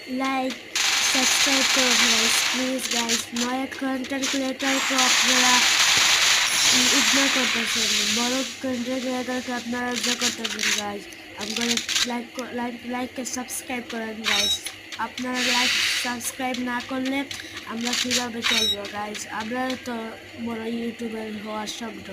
Like subscribe করুন guys, please guys. নয়া content ক্রিয়েটরকে আপনারা ইগনোর করতেছেন, বড় কন্টেন্ট ক্রিয়েটরকে আপনারা ইগনোর করতেছেন গাইস। আপনারা লাইক সাবস্ক্রাইব করেন গাইস। আপনারা লাইক সাবস্ক্রাইব না করলে আমরা কীভাবে চলবো গাইস? আমরা তো বড় ইউটিউবার হওয়ার স্বপ্ন।